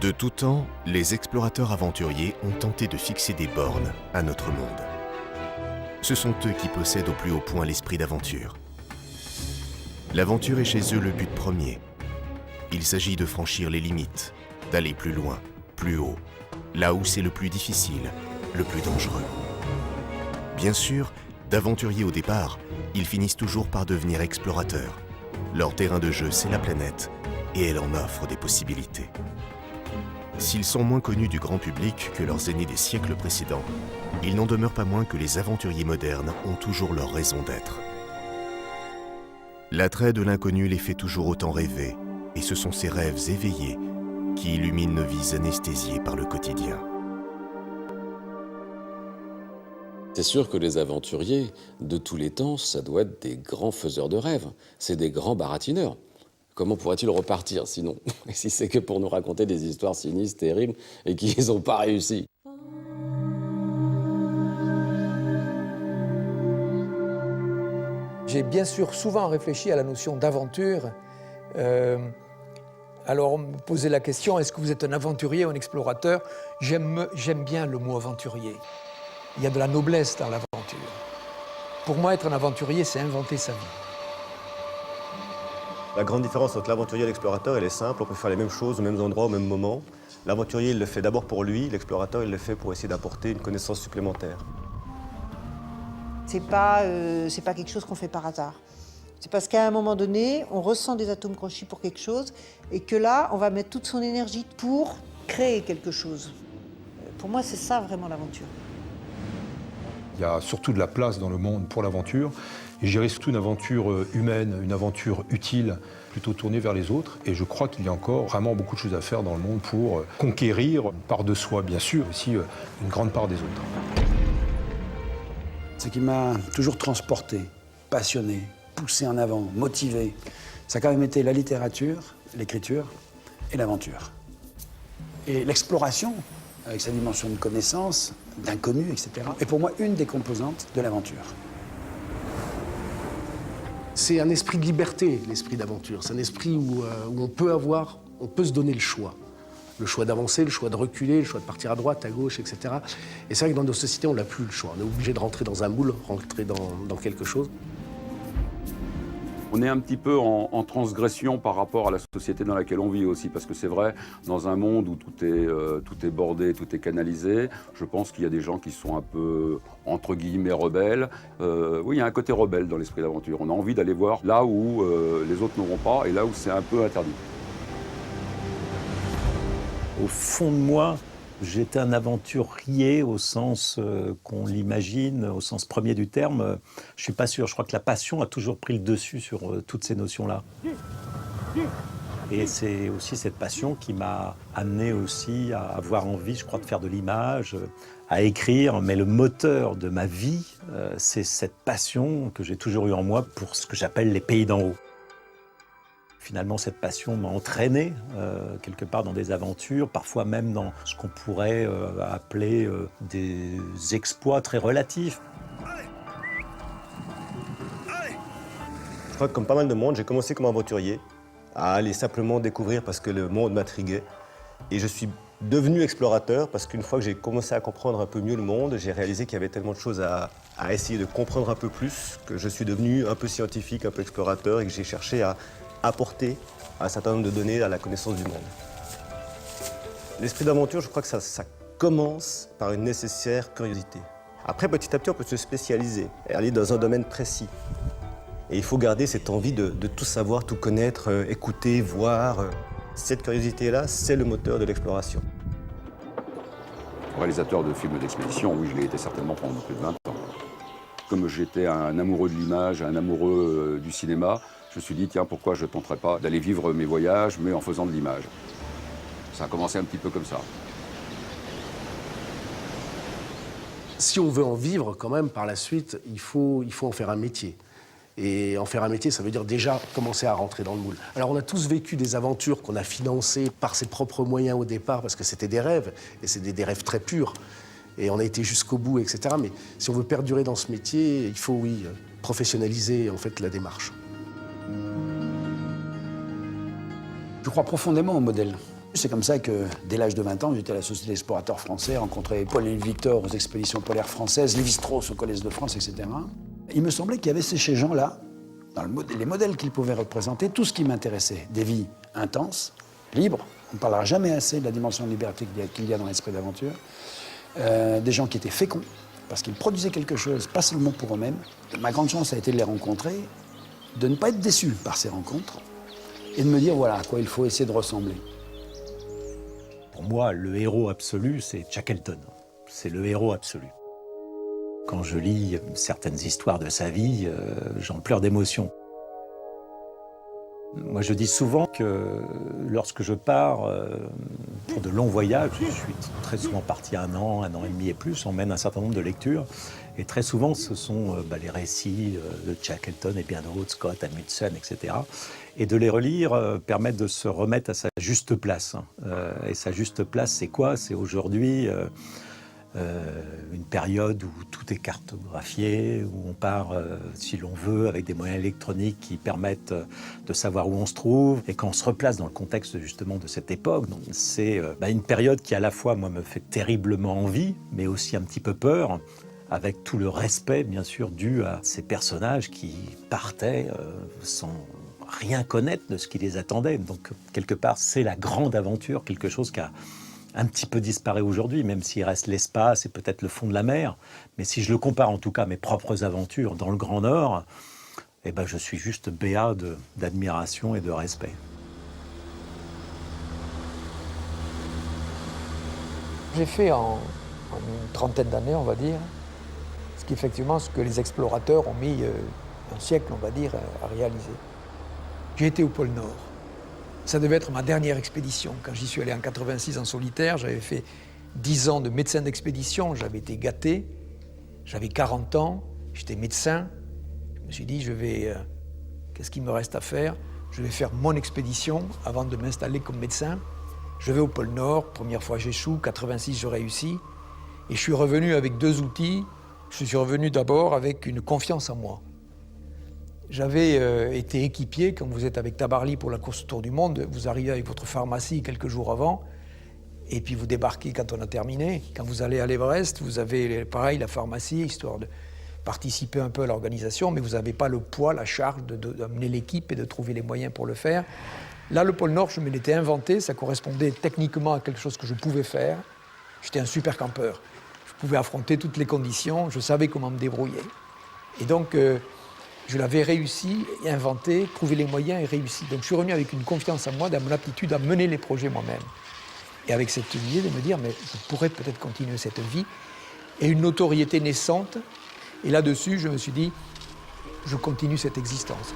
De tout temps, les explorateurs aventuriers ont tenté de fixer des bornes à notre monde. Ce sont eux qui possèdent au plus haut point l'esprit d'aventure. L'aventure est chez eux le but premier. Il s'agit de franchir les limites, d'aller plus loin, plus haut, là où c'est le plus difficile, le plus dangereux. Bien sûr, d'aventuriers au départ, ils finissent toujours par devenir explorateurs. Leur terrain de jeu, c'est la planète, et elle en offre des possibilités. S'ils sont moins connus du grand public que leurs aînés des siècles précédents, il n'en demeure pas moins que les aventuriers modernes ont toujours leur raison d'être. L'attrait de l'inconnu les fait toujours autant rêver, et ce sont ces rêves éveillés qui illuminent nos vies anesthésiées par le quotidien. C'est sûr que les aventuriers, de tous les temps, ça doit être des grands faiseurs de rêves. C'est des grands baratineurs. Comment pourraient-ils repartir sinon, si c'est que pour nous raconter des histoires sinistres, terribles, et qu'ils n'ont pas réussi? J'ai bien sûr souvent réfléchi à la notion d'aventure. Alors on me posait la question, est-ce que vous êtes un aventurier ou un explorateur? J'aime bien le mot aventurier. Il y a de la noblesse dans l'aventure. Pour moi, être un aventurier, c'est inventer sa vie. La grande différence entre l'aventurier et l'explorateur, elle est simple. On peut faire les mêmes choses aux mêmes endroits, au même moment. L'aventurier, il le fait d'abord pour lui. L'explorateur, il le fait pour essayer d'apporter une connaissance supplémentaire. C'est pas quelque chose qu'on fait par hasard. C'est parce qu'à un moment donné, on ressent des atomes crochus pour quelque chose et que là, on va mettre toute son énergie pour créer quelque chose. Pour moi, c'est ça vraiment l'aventure. Il y a surtout de la place dans le monde pour l'aventure. Et je dirais surtout une aventure humaine, une aventure utile, plutôt tournée vers les autres. Et je crois qu'il y a encore vraiment beaucoup de choses à faire dans le monde pour conquérir une part de soi, bien sûr, aussi une grande part des autres. Ce qui m'a toujours transporté, passionné, poussé en avant, motivé, ça a quand même été la littérature, l'écriture et l'aventure. Et l'exploration, avec sa dimension de connaissance, d'inconnu, etc., est pour moi une des composantes de l'aventure. C'est un esprit de liberté, l'esprit d'aventure. C'est un esprit où on peut se donner le choix. Le choix d'avancer, le choix de reculer, le choix de partir à droite, à gauche, etc. Et c'est vrai que dans nos sociétés, on n'a plus le choix. On est obligé de rentrer dans un moule, rentrer dans quelque chose. On est un petit peu en transgression par rapport à la société dans laquelle on vit aussi, parce que c'est vrai, dans un monde où tout est bordé, tout est canalisé, je pense qu'il y a des gens qui sont un peu, entre guillemets, rebelles. Oui, il y a un côté rebelle dans l'esprit d'aventure. On a envie d'aller voir là où les autres n'auront pas et là où c'est un peu interdit. Au fond de moi, j'étais un aventurier au sens qu'on l'imagine, au sens premier du terme. Je ne suis pas sûr. Je crois que la passion a toujours pris le dessus sur toutes ces notions-là. Et c'est aussi cette passion qui m'a amené aussi à avoir envie, je crois, de faire de l'image, à écrire. Mais le moteur de ma vie, c'est cette passion que j'ai toujours eue en moi pour ce que j'appelle les pays d'en haut. Finalement, cette passion m'a entraîné quelque part dans des aventures, parfois même dans ce qu'on pourrait appeler des exploits très relatifs. Je crois que comme pas mal de monde, j'ai commencé comme aventurier, à aller simplement découvrir parce que le monde m'intriguait. Et je suis devenu explorateur parce qu'une fois que j'ai commencé à comprendre un peu mieux le monde, j'ai réalisé qu'il y avait tellement de choses à essayer de comprendre un peu plus, que je suis devenu un peu scientifique, un peu explorateur et que j'ai cherché à apporter un certain nombre de données à la connaissance du monde. L'esprit d'aventure, je crois que ça commence par une nécessaire curiosité. Après, petit à petit, on peut se spécialiser et aller dans un domaine précis. Et il faut garder cette envie de tout savoir, tout connaître, écouter, voir. Cette curiosité-là, c'est le moteur de l'exploration. Réalisateur de films d'expédition, oui, je l'ai été certainement pendant plus de 20 ans. Comme j'étais un amoureux de l'image, un amoureux du cinéma, je me suis dit, tiens, pourquoi je ne tenterais pas d'aller vivre mes voyages, mais en faisant de l'image. Ça a commencé un petit peu comme ça. Si on veut en vivre, quand même, par la suite, il faut en faire un métier. Et en faire un métier, ça veut dire déjà commencer à rentrer dans le moule. Alors, on a tous vécu des aventures qu'on a financées par ses propres moyens au départ, parce que c'était des rêves, et c'est des rêves très purs. Et on a été jusqu'au bout, etc. Mais si on veut perdurer dans ce métier, il faut, oui, professionnaliser, en fait, la démarche. Je crois profondément au modèle. C'est comme ça que, dès l'âge de 20 ans, j'étais à la Société d'Explorateurs Français, rencontré Paul-Émile Victor aux expéditions polaires françaises, Lévi-Strauss au Collège de France, etc. Il me semblait qu'il y avait ces gens-là, dans les modèles qu'ils pouvaient représenter, tout ce qui m'intéressait. Des vies intenses, libres, on ne parlera jamais assez de la dimension de liberté qu'il y a dans l'esprit d'aventure, des gens qui étaient féconds, parce qu'ils produisaient quelque chose, pas seulement pour eux-mêmes. Ma grande chance a été de les rencontrer, de ne pas être déçu par ces rencontres, et de me dire, voilà, à quoi il faut essayer de ressembler. Pour moi, le héros absolu, c'est Shackleton. C'est le héros absolu. Quand je lis certaines histoires de sa vie, j'en pleure d'émotion. Moi, je dis souvent que lorsque je pars pour de longs voyages, je suis très souvent parti 1 an et demi et plus, on mène un certain nombre de lectures. Et très souvent, ce sont les récits de Shackleton et bien d'autres, Scott, Amundsen, etc. Et de les relire permet de se remettre à sa juste place. Et sa juste place, c'est quoi? C'est aujourd'hui une période où tout est cartographié, où on part, si l'on veut, avec des moyens électroniques qui permettent de savoir où on se trouve. Et quand on se replace dans le contexte justement de cette époque, c'est une période qui à la fois, moi, me fait terriblement envie, mais aussi un petit peu peur, avec tout le respect, bien sûr, dû à ces personnages qui partaient sans rien connaître de ce qui les attendait. Donc, quelque part, c'est la grande aventure, quelque chose qui a un petit peu disparu aujourd'hui, même s'il reste l'espace et peut-être le fond de la mer. Mais si je le compare en tout cas à mes propres aventures dans le Grand Nord, je suis juste béat d'admiration et de respect. J'ai fait en une trentaine d'années, on va dire, ce que les explorateurs ont mis un siècle, on va dire, à réaliser. J'ai été au pôle Nord. Ça devait être ma dernière expédition. Quand j'y suis allé en 86 en solitaire, j'avais fait 10 ans de médecin d'expédition, j'avais été gâté, j'avais 40 ans, j'étais médecin. Je me suis dit, qu'est-ce qu'il me reste à faire? Je vais faire mon expédition avant de m'installer comme médecin. Je vais au pôle Nord, première fois j'échoue, 86 je réussis. Et je suis revenu avec 2 outils. Je suis revenu d'abord avec une confiance en moi. J'avais été équipier, quand vous êtes avec Tabarly pour la course autour du monde, vous arrivez avec votre pharmacie quelques jours avant, et puis vous débarquez quand on a terminé. Quand vous allez à l'Everest, vous avez pareil la pharmacie, histoire de participer un peu à l'organisation, mais vous n'avez pas le poids, la charge d'amener l'équipe et de trouver les moyens pour le faire. Là, le pôle Nord, je me l'étais inventé, ça correspondait techniquement à quelque chose que je pouvais faire. J'étais un super campeur. Je pouvais affronter toutes les conditions, je savais comment me débrouiller. Et donc, je l'avais réussi, inventé, trouvé les moyens et réussi. Donc je suis revenu avec une confiance en moi, dans mon aptitude à mener les projets moi-même. Et avec cette idée de me dire, mais je pourrais peut-être continuer cette vie. Et une notoriété naissante. Et là-dessus, je me suis dit, je continue cette existence.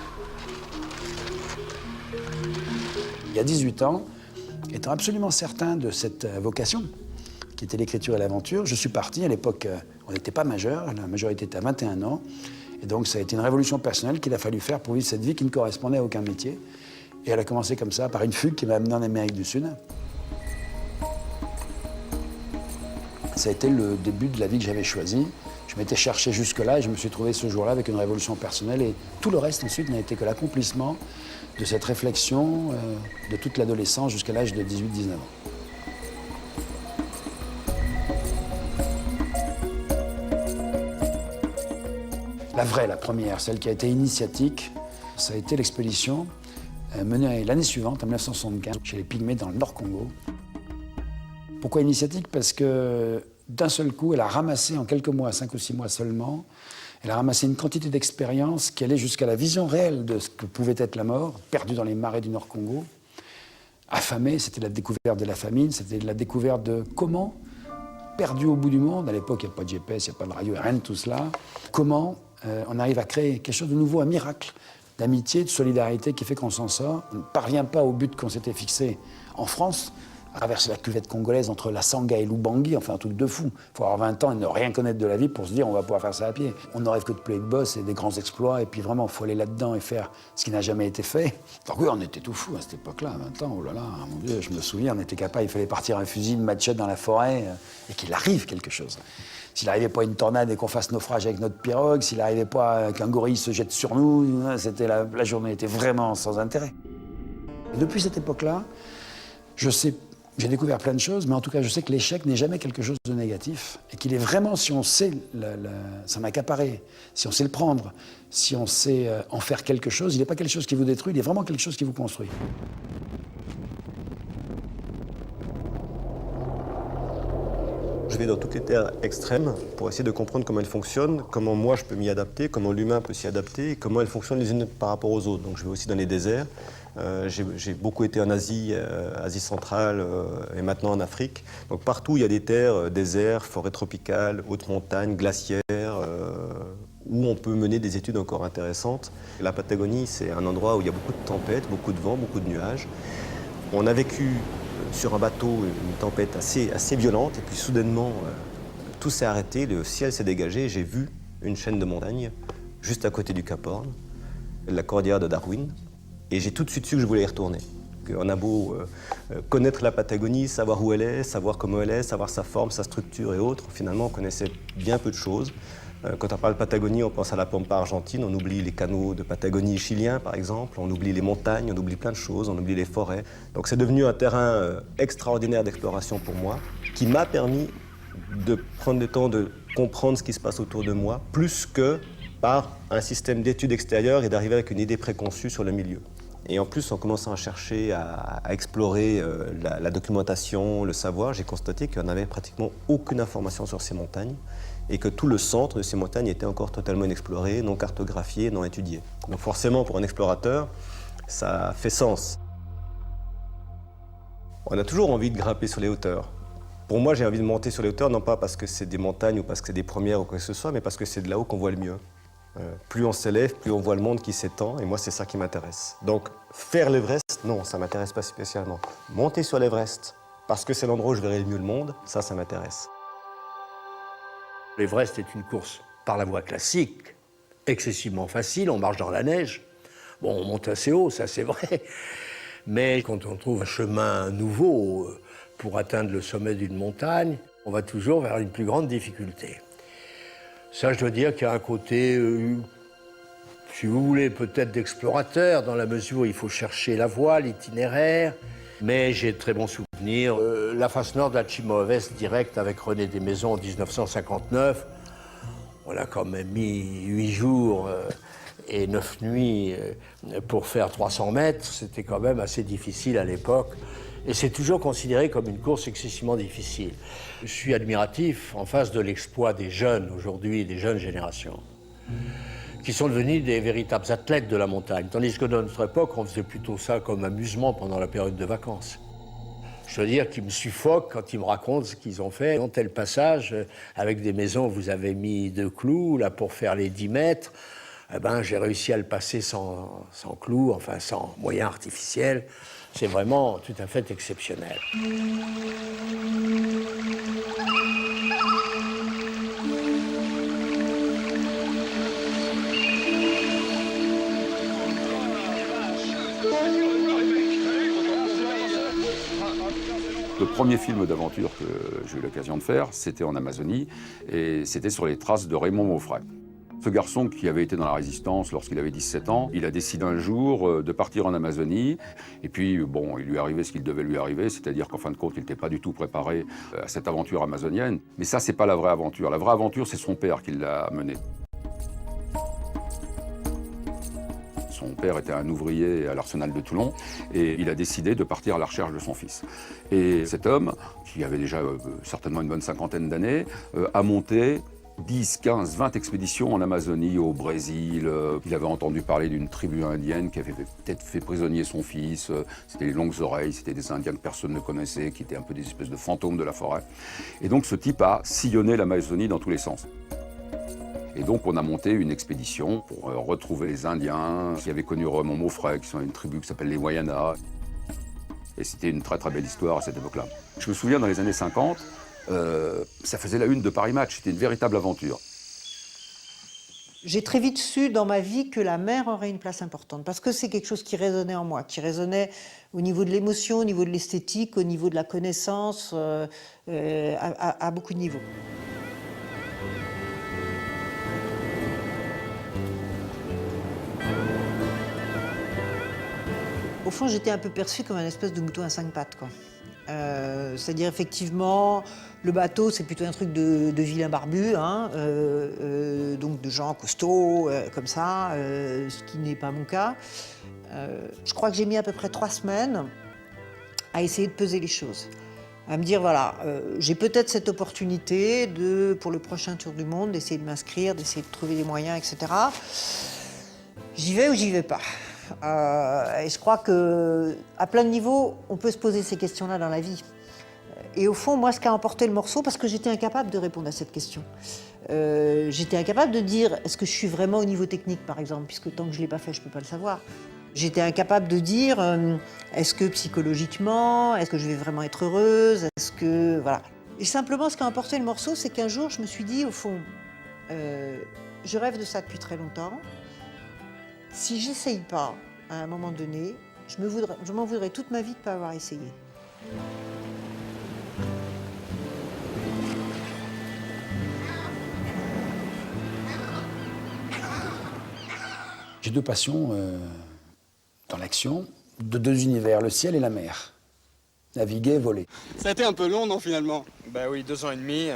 Il y a 18 ans, étant absolument certain de cette vocation, qui était l'écriture et l'aventure, je suis parti. À l'époque, on n'était pas majeur, la majorité était à 21 ans. Et donc, ça a été une révolution personnelle qu'il a fallu faire pour vivre cette vie qui ne correspondait à aucun métier. Et elle a commencé comme ça, par une fugue qui m'a amené en Amérique du Sud. Ça a été le début de la vie que j'avais choisie. Je m'étais cherché jusque-là et je me suis trouvé ce jour-là avec une révolution personnelle. Et tout le reste, ensuite, n'a été que l'accomplissement de cette réflexion de toute l'adolescence jusqu'à l'âge de 18-19 ans. La première, celle qui a été initiatique, ça a été l'expédition menée l'année suivante, en 1975, chez les Pygmées dans le Nord-Congo. Pourquoi initiatique? Parce que d'un seul coup, elle a ramassé en quelques mois, 5 ou 6 mois seulement, elle a ramassé une quantité d'expérience qui allait jusqu'à la vision réelle de ce que pouvait être la mort, perdue dans les marais du Nord-Congo. Affamée, c'était la découverte de la famine, c'était la découverte de comment, perdu au bout du monde, à l'époque il n'y a pas de GPS, il n'y a pas de radio, rien de tout cela, comment on arrive à créer quelque chose de nouveau, un miracle d'amitié, de solidarité qui fait qu'on s'en sort. On ne parvient pas au but qu'on s'était fixé en France, à traverser la cuvette congolaise entre la Sanga et l'Ubangui, enfin un truc de fou. Il faut avoir 20 ans et ne rien connaître de la vie pour se dire on va pouvoir faire ça à pied. On ne rêve que de play de boss et des grands exploits, et puis vraiment, il faut aller là-dedans et faire ce qui n'a jamais été fait. Donc oui, on était tout fou à cette époque-là, à 20 ans, oh là là, mon Dieu, je me souviens, on était capable, il fallait partir un fusil, une machette dans la forêt, et qu'il arrive quelque chose. S'il n'arrivait pas une tornade et qu'on fasse naufrage avec notre pirogue, s'il n'arrivait pas qu'un gorille se jette sur nous, la journée était vraiment sans intérêt. Et depuis cette époque-là, je sais J'ai découvert plein de choses, mais en tout cas, je sais que l'échec n'est jamais quelque chose de négatif et qu'il est vraiment, si on sait s'en accaparer, si on sait le prendre, si on sait en faire quelque chose, il n'est pas quelque chose qui vous détruit, il est vraiment quelque chose qui vous construit. Je vais dans toutes les terres extrêmes pour essayer de comprendre comment elles fonctionnent, comment moi je peux m'y adapter, comment l'humain peut s'y adapter, et comment elles fonctionnent les unes par rapport aux autres. Donc je vais aussi dans les déserts. J'ai beaucoup été en Asie, Asie centrale et maintenant en Afrique. Donc partout il y a des terres, déserts, forêts tropicales, hautes montagnes, glaciaires, où on peut mener des études encore intéressantes. La Patagonie, c'est un endroit où il y a beaucoup de tempêtes, beaucoup de vent, beaucoup de nuages. On a vécu sur un bateau une tempête assez violente et puis soudainement tout s'est arrêté, le ciel s'est dégagé et j'ai vu une chaîne de montagnes juste à côté du Cap Horn, la cordillère de Darwin, et j'ai tout de suite su que je voulais y retourner. On a beau connaître la Patagonie, savoir où elle est, savoir comment elle est, savoir sa forme, sa structure et autres, finalement on connaissait bien peu de choses. Quand on parle Patagonie, on pense à la Pampa argentine, on oublie les canaux de Patagonie chiliens par exemple, on oublie les montagnes, on oublie plein de choses, on oublie les forêts. Donc c'est devenu un terrain extraordinaire d'exploration pour moi, qui m'a permis de prendre le temps de comprendre ce qui se passe autour de moi, plus que par un système d'études extérieures et d'arriver avec une idée préconçue sur le milieu. Et en plus, en commençant à chercher, à explorer la documentation, le savoir, j'ai constaté qu'il n'y en avait pratiquement aucune information sur ces montagnes et que tout le centre de ces montagnes était encore totalement inexploré, non cartographié, non étudié. Donc forcément, pour un explorateur, ça fait sens. On a toujours envie de grimper sur les hauteurs. Pour moi, j'ai envie de monter sur les hauteurs, non pas parce que c'est des montagnes ou parce que c'est des premières ou quoi que ce soit, mais parce que c'est de là-haut qu'on voit le mieux. Plus on s'élève, plus on voit le monde qui s'étend, et moi, c'est ça qui m'intéresse. Donc, faire l'Everest, non, ça ne m'intéresse pas spécialement. Monter sur l'Everest, parce que c'est l'endroit où je verrai le mieux le monde, ça m'intéresse. L'Everest est une course par la voie classique, excessivement facile, on marche dans la neige. Bon, on monte assez haut, ça c'est vrai. Mais quand on trouve un chemin nouveau pour atteindre le sommet d'une montagne, on va toujours vers une plus grande difficulté. Ça, je dois dire qu'il y a un côté, si vous voulez, peut-être d'explorateur, dans la mesure où il faut chercher la voie, l'itinéraire. Mais j'ai de très bons souvenirs. La face nord de la Cima Ovest, direct avec René Desmaisons en 1959. On a quand même mis 8 jours et 9 nuits pour faire 300 mètres. C'était quand même assez difficile à l'époque. Et c'est toujours considéré comme une course excessivement difficile. Je suis admiratif en face de l'exploit des jeunes aujourd'hui, des jeunes générations, qui sont devenus des véritables athlètes de la montagne. Tandis que dans notre époque, on faisait plutôt ça comme amusement pendant la période de vacances. Je veux dire qu'ils me suffoquent quand ils me racontent ce qu'ils ont fait. Dans tel passage, avec des maisons, vous avez mis 2 clous là, pour faire les 10 mètres. Eh ben, j'ai réussi à le passer sans clous, enfin sans moyens artificiels. C'est vraiment tout à fait exceptionnel. Le premier film d'aventure que j'ai eu l'occasion de faire, c'était en Amazonie, et c'était sur les traces de Raymond Maufray. Ce garçon qui avait été dans la Résistance lorsqu'il avait 17 ans, il a décidé un jour de partir en Amazonie. Et puis, bon, il lui arrivait ce qu'il devait lui arriver, c'est-à-dire qu'en fin de compte, il n'était pas du tout préparé à cette aventure amazonienne. Mais ça, c'est pas la vraie aventure. La vraie aventure, c'est son père qui l'a menée. Son père était un ouvrier à l'Arsenal de Toulon et il a décidé de partir à la recherche de son fils. Et cet homme, qui avait déjà certainement une bonne cinquantaine d'années, a monté 10, 15, 20 expéditions en Amazonie, au Brésil. Il avait entendu parler d'une tribu indienne qui avait peut-être fait prisonnier son fils. C'était les longues oreilles, c'était des Indiens que personne ne connaissait, qui étaient un peu des espèces de fantômes de la forêt. Et donc ce type a sillonné l'Amazonie dans tous les sens. Et donc on a monté une expédition pour retrouver les Indiens qui avaient connu Raymond Maufray, qui sont une tribu qui s'appelle les Wayana. Et c'était une très très belle histoire à cette époque-là. Je me souviens dans les années 50, ça faisait la une de Paris Match, c'était une véritable aventure. J'ai très vite su dans ma vie que la mer aurait une place importante, parce que c'est quelque chose qui résonnait en moi, qui résonnait au niveau de l'émotion, au niveau de l'esthétique, au niveau de la connaissance, à beaucoup de niveaux. Au fond, j'étais un peu perçue comme une espèce de mouton à 5 pattes, quoi. C'est-à-dire, effectivement, le bateau, c'est plutôt un truc de vilain barbu, hein, donc de gens costauds, comme ça, ce qui n'est pas mon cas. Je crois que j'ai mis à peu près 3 semaines à essayer de peser les choses. À me dire, voilà, j'ai peut-être cette opportunité pour le prochain tour du monde, d'essayer de m'inscrire, d'essayer de trouver des moyens, etc. J'y vais ou j'y vais pas. Et je crois qu'à plein de niveaux, on peut se poser ces questions-là dans la vie. Et au fond, moi, ce qu'a emporté le morceau, parce que j'étais incapable de répondre à cette question. J'étais incapable de dire, est-ce que je suis vraiment au niveau technique, par exemple, puisque tant que je ne l'ai pas fait, je ne peux pas le savoir. J'étais incapable de dire, est-ce que psychologiquement, est-ce que je vais vraiment être heureuse, est-ce que... Voilà. Et simplement, ce qu'a emporté le morceau, c'est qu'un jour, je me suis dit, au fond, je rêve de ça depuis très longtemps. Si j'essaye pas, à un moment donné, je m'en voudrais toute ma vie de ne pas avoir essayé. J'ai 2 passions dans l'action, de 2 univers, le ciel et la mer. Naviguer, voler. Ça a été un peu long, non, finalement? Bah oui, 2 ans et demi.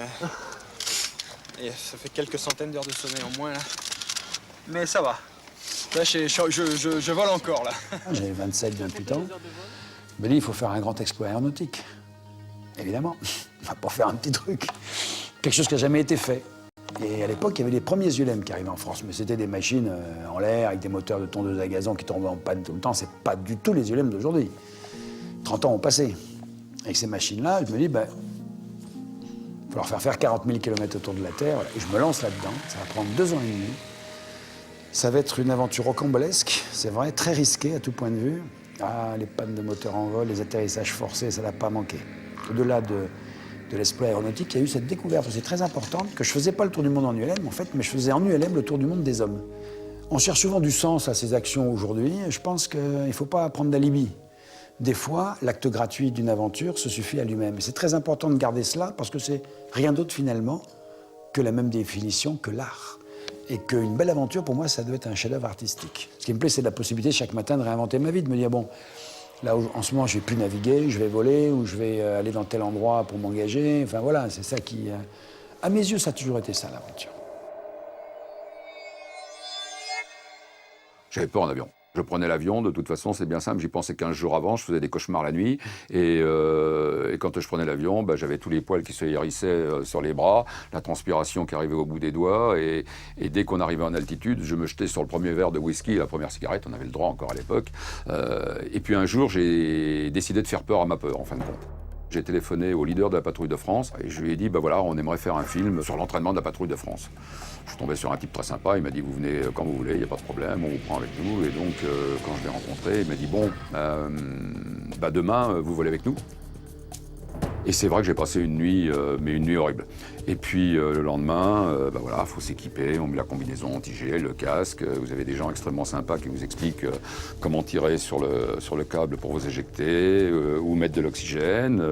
Et ça fait quelques centaines d'heures de sommeil en moins, là. Mais ça va. Là, je vole encore, là. J'ai 27-28 ans. Je me dis, il faut faire un grand exploit aéronautique. Évidemment. On va pas faire un petit truc. Quelque chose qui n'a jamais été fait. Et à l'époque, il y avait les premiers ULM qui arrivaient en France. Mais c'était des machines en l'air, avec des moteurs de tondeuse à gazon qui tombaient en panne tout le temps. C'est pas du tout les ULM d'aujourd'hui. 30 ans ont passé. Avec ces machines-là, je me dis, ben, il va falloir faire 40 000 km autour de la Terre. Et je me lance là-dedans. Ça va prendre 2 ans et demi. Ça va être une aventure rocambolesque, c'est vrai, très risquée à tout point de vue. Ah, les pannes de moteur en vol, les atterrissages forcés, ça n'a pas manqué. Au-delà de l'exploit aéronautique, il y a eu cette découverte aussi très importante que je ne faisais pas le tour du monde en ULM, en fait, mais je faisais en ULM le tour du monde des hommes. On cherche souvent du sens à ces actions aujourd'hui. Je pense qu'il ne faut pas prendre d'alibi. Des fois, l'acte gratuit d'une aventure se suffit à lui-même. Et c'est très important de garder cela parce que c'est rien d'autre finalement que la même définition que l'art. Et qu'une belle aventure, pour moi, ça doit être un chef-d'œuvre artistique. Ce qui me plaît, c'est la possibilité chaque matin de réinventer ma vie, de me dire, bon, là, en ce moment, je ne vais plus naviguer, je vais voler, ou je vais aller dans tel endroit pour m'engager. Enfin, voilà, c'est ça qui... À mes yeux, ça a toujours été ça, l'aventure. J'avais peur en avion. Je prenais l'avion, de toute façon, c'est bien simple, j'y pensais 15 jours avant, je faisais des cauchemars la nuit, et quand je prenais l'avion, bah, j'avais tous les poils qui se hérissaient sur les bras, la transpiration qui arrivait au bout des doigts, et dès qu'on arrivait en altitude, je me jetais sur le premier verre de whisky, la première cigarette, on avait le droit encore à l'époque, et puis un jour, j'ai décidé de faire peur à ma peur, en fin de compte. J'ai téléphoné au leader de la patrouille de France et je lui ai dit, bah voilà, on aimerait faire un film sur l'entraînement de la patrouille de France. Je suis tombé sur un type très sympa, il m'a dit, vous venez quand vous voulez, il n'y a pas de problème, on vous prend avec nous. Et donc, quand je l'ai rencontré, il m'a dit, bon, bah demain, vous volez avec nous. Et c'est vrai que j'ai passé une nuit, mais une nuit horrible. Et puis le lendemain, bah voilà, faut s'équiper, on met la combinaison anti-gel, le casque. Vous avez des gens extrêmement sympas qui vous expliquent comment tirer sur le câble pour vous éjecter, ou mettre de l'oxygène,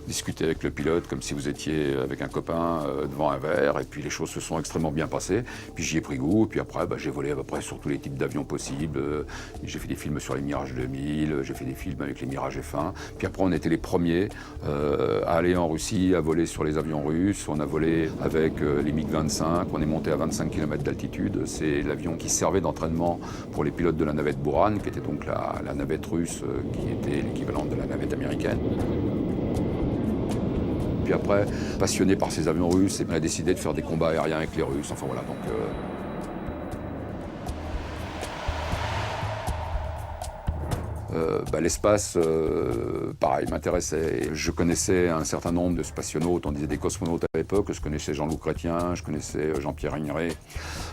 discuter avec le pilote comme si vous étiez avec un copain devant un verre. Et puis les choses se sont extrêmement bien passées. Puis j'y ai pris goût. Puis après, bah, j'ai volé à peu près sur tous les types d'avions possibles. J'ai fait des films sur les Mirage 2000, j'ai fait des films avec les Mirage F1. Puis après, on était les premiers à aller en Russie, à voler sur les avions russes. On a volé avec les MiG-25, on est monté à 25 km d'altitude. C'est l'avion qui servait d'entraînement pour les pilotes de la navette Buran, qui était donc la navette russe, qui était l'équivalent de la navette américaine. Puis après, passionné par ces avions russes, on a décidé de faire des combats aériens avec les Russes. Enfin voilà, donc... l'espace, pareil, m'intéressait. Je connaissais un certain nombre de spationautes, on disait des cosmonautes à l'époque. Je connaissais Jean-Loup Chrétien, je connaissais Jean-Pierre Hingray,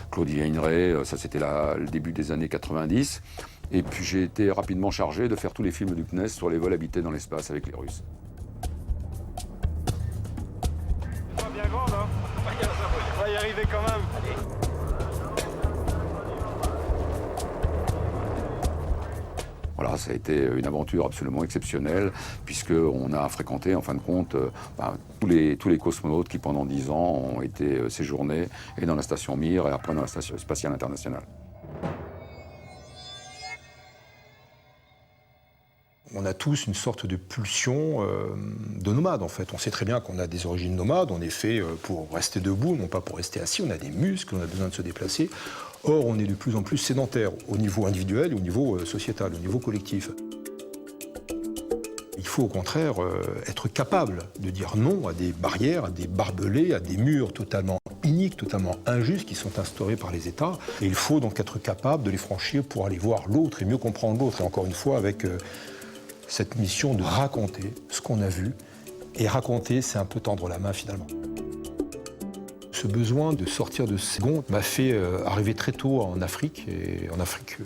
Claudie Hingray. Ça, c'était le début des années 90. Et puis j'ai été rapidement chargé de faire tous les films du CNES sur les vols habités dans l'espace avec les Russes. Bien grande, hein. On va y arriver quand même. Voilà, ça a été une aventure absolument exceptionnelle, puisqu'on a fréquenté, en fin de compte, tous les cosmonautes qui, pendant 10 ans, ont été séjournés et dans la station Mir et après dans la station spatiale internationale. on a tous une sorte de pulsion de nomade, en fait. On sait très bien qu'on a des origines nomades, on est fait pour rester debout, non pas pour rester assis, on a des muscles, on a besoin de se déplacer. Or, on est de plus en plus sédentaire, au niveau individuel et au niveau sociétal, au niveau collectif. Il faut au contraire être capable de dire non à des barrières, à des barbelés, à des murs totalement iniques, totalement injustes qui sont instaurés par les États. Et il faut donc être capable de les franchir pour aller voir l'autre et mieux comprendre l'autre. Et encore une fois, avec cette mission de raconter ce qu'on a vu. Et raconter, c'est un peu tendre la main finalement. Ce besoin de sortir de ces gonds m'a fait arriver très tôt en Afrique, et en Afrique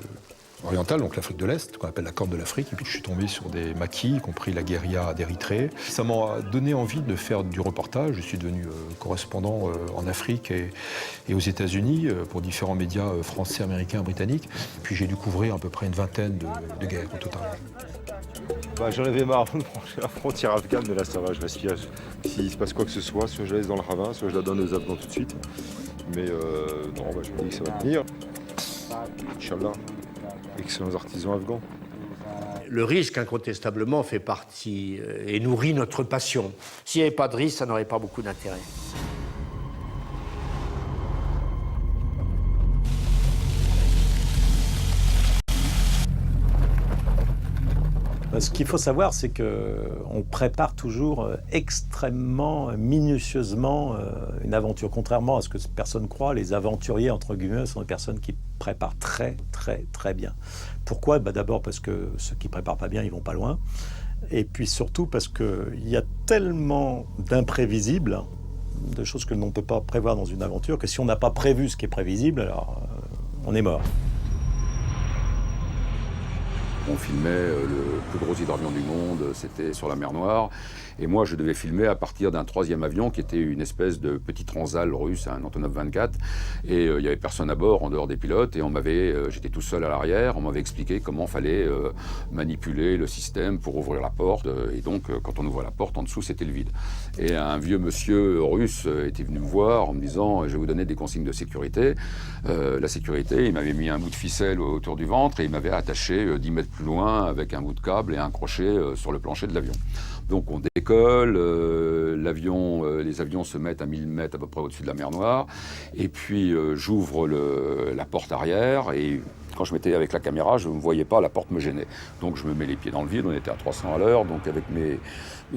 orientale, donc l'Afrique de l'Est, qu'on appelle la Corne de l'Afrique. Et puis je suis tombé sur des maquis, y compris la guérilla d'Érythrée. Ça m'a donné envie de faire du reportage. Je suis devenu correspondant en Afrique et aux États-Unis pour différents médias français, américains, britanniques. Et puis j'ai dû couvrir à peu près une vingtaine de guerres au total. J'en avais marre de franchir la frontière afghane, mais là ça va, je respire. S'il se passe quoi que ce soit je la laisse dans le ravin, soit je la donne aux Afghans tout de suite. Mais non, je me dis que ça va tenir. Inch'Allah. Excellents artisans afghans. Le risque, incontestablement, fait partie et nourrit notre passion. S'il n'y avait pas de risque, ça n'aurait pas beaucoup d'intérêt. Ce qu'il faut savoir, c'est qu'on prépare toujours extrêmement minutieusement une aventure. Contrairement à ce que personne croit, les aventuriers, entre guillemets, sont des personnes qui préparent très, très, très bien. Pourquoi ? D'abord parce que ceux qui ne préparent pas bien, ils ne vont pas loin. Et puis surtout parce qu'il y a tellement d'imprévisibles, de choses que l'on ne peut pas prévoir dans une aventure, que si on n'a pas prévu ce qui est prévisible, alors on est mort. On filmait le plus gros hydravion du monde, c'était sur la mer Noire. Et moi, je devais filmer à partir d'un troisième avion qui était une espèce de petit transal russe, un Antonov 24. Et il n'y avait personne à bord, en dehors des pilotes. Et j'étais tout seul à l'arrière. On m'avait expliqué comment fallait manipuler le système pour ouvrir la porte. Et donc, quand on ouvrait la porte, en dessous, c'était le vide. Et un vieux monsieur russe était venu me voir en me disant « Je vais vous donner des consignes de sécurité ». La sécurité, il m'avait mis un bout de ficelle autour du ventre et il m'avait attaché 10 mètres plus loin avec un bout de câble et un crochet sur le plancher de l'avion. Donc on décolle, les avions se mettent à 1000 mètres à peu près au-dessus de la mer Noire, et puis j'ouvre la porte arrière, et quand je m'étais avec la caméra, je ne me voyais pas, la porte me gênait. Donc je me mets les pieds dans le vide, on était à 300 à l'heure, donc avec mes